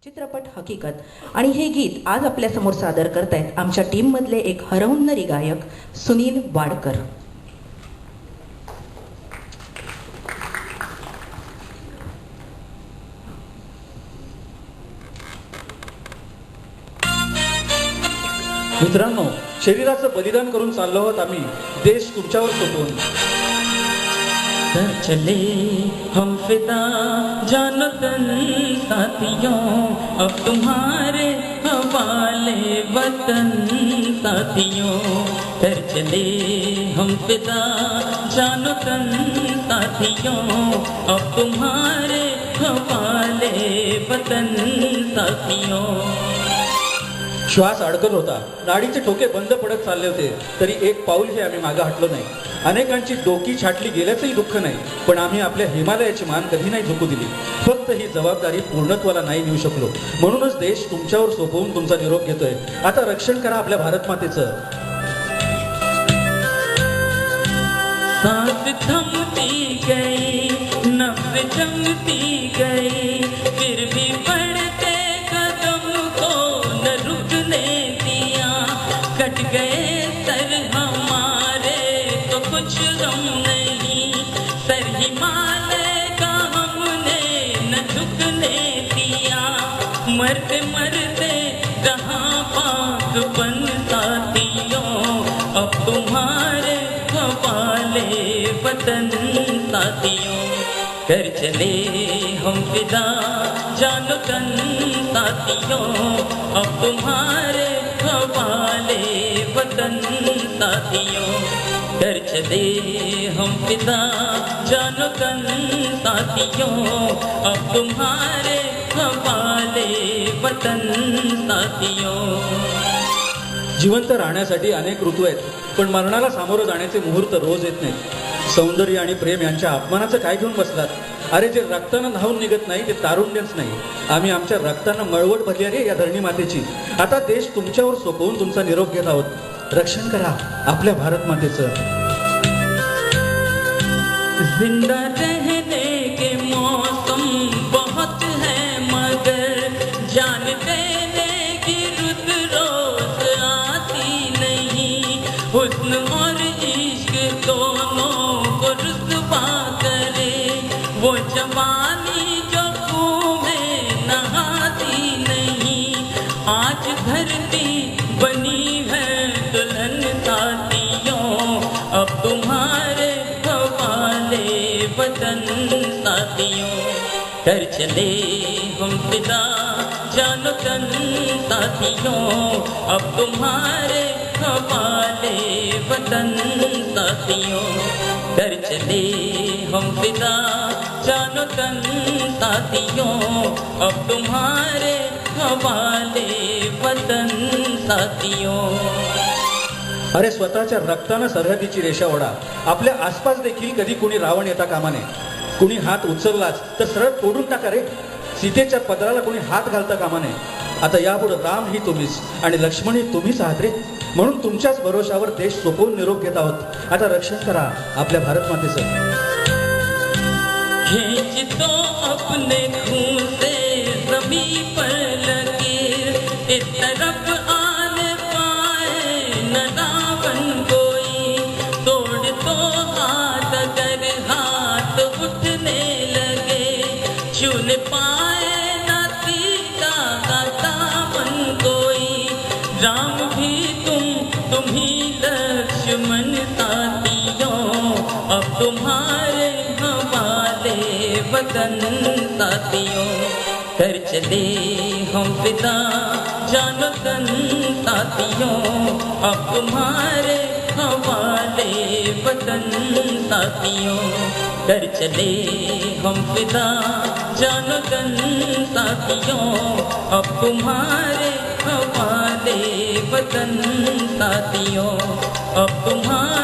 चित्रपट हकीकत आणि हे गीत आज आपल्या समोर सादर करतायत आमच्या टीम मधले एक हरहुन्नरी गायक सुनील वाडकर. मित्रांनो, शरीराचं बलिदान करून चाललो आहोत आम्ही देश तुमच्यावर सोपवून. चले हम फिदा जानो तन साथियों, अब तुम्हारे हवाले वतन साथियों. कर चले हम फिदा जानो तन साथियों, अब तुम्हारे हवाले वतन साथियों. श्वास अडकत होता, नाडीचे ठोके बंद पडत चालले होते, तरी एक पाऊल हे आम्ही मागे हटलो नाही. अनेकांची डोकी छाटली गेल्याचंही दुःख नाही, पण आम्ही आपल्या हिमालयाची मान कधी नाही झुकू दिली. फक्त ही जबाबदारी पूर्णत्वाला नाही नेऊ शकलो, म्हणूनच देश तुमच्यावर सोपवून तुमचा निरोप घेतोय. आता रक्षण करा आपल्या भारत मातेचं. सांस थमती गई, नब्ज जमती गई, फिर भी बढ़ते कदम को न रुकने दिया. कट गए सर हमारे तो कुछ गम नहीं, सर हिमालय का हमने न झुकने दिया. मरते मरते जहाँ पाकपन साथियों, अब तुम्हारे हवाले वतन साथियों. कर चले हम फिदा जानो तन साथियों, अब तुम्हारे हवाले वतन साथियों. कर चले हम फिदा जानो तन साथियों, अब तुम्हारे हवाले वतन साथियों. जिवंत राहण्यासाठी अनेक ऋतू आहेत, पण मरणाला सामोरं जाण्याचे मुहूर्त रोज येत नाहीत. सौंदर्य आणि प्रेम यांच्या अपमानाचं काय घेऊन बसलात? अरे, जे रक्तानं धावून निघत नाही ते तारुण्यच नाही. आम्ही आमच्या रक्तानं मळवट भरली आहे या धरणी मातेची. आता देश तुमच्यावर सोपवून तुमचा निरोप घेत आहोत. रक्षण करा आपल्या भारत मातेचं. जिंदा रहने के मौसम बहुत है, मगर जान देने की रुत रोज आती नहीं. हुस्न और इश्क दोनों को रुसवा करे, वो जवानी जो खून में नहाती नहीं. आज धरती बनी है दुल्हन साथियों, अब तुम्हारे हवाले वतन साथियों. कर चले हम फिदा जानो तन साथियों, अब तुम्हारे हवाले वतन साथियों. कर चले हम फिदा जानो तन साथियों, अब तुम्हारे हवाले वतन साथियों. अरे, स्वतःच्या रक्तानं सरहदीची रेषा ओढा. आपल्या आसपास देखील कधी कुणी रावण येता कामा नये. कुणी हात उचललाच तर सरळ तोडून टाका रे. सीतेच्या पदराला कुणी हात घालता कामा नये. आता यापुढे राम ही तुम्हीच आणि लक्ष्मण ही तुम्हीच आहात रे. म्हणून तुमच्याच भरोशावर देश सोपवून निरोप घेत आहोत. आता रक्षण करा आपल्या भारत मातेचं. खींच दो अपने खून से ज़मीं पर लकीर, इस तरफ आने पाए न रावण कोई. तोड़ दो हाथ अगर हाथ उठने लगे, छूने पाए न सीता का दामन कोई. राम भी तुम ही लक्ष्मण साथियों, अब तुम्हारे हवाले वतन साथियों. कर चले हम फिदा जानो तन साथियों, अब तुम्हारे हवाले वतन साथियों. कर चले हम फिदा जानो तन साथियों, अब तुम्हारे हवाले वतन साथियों. अब तुम्हारे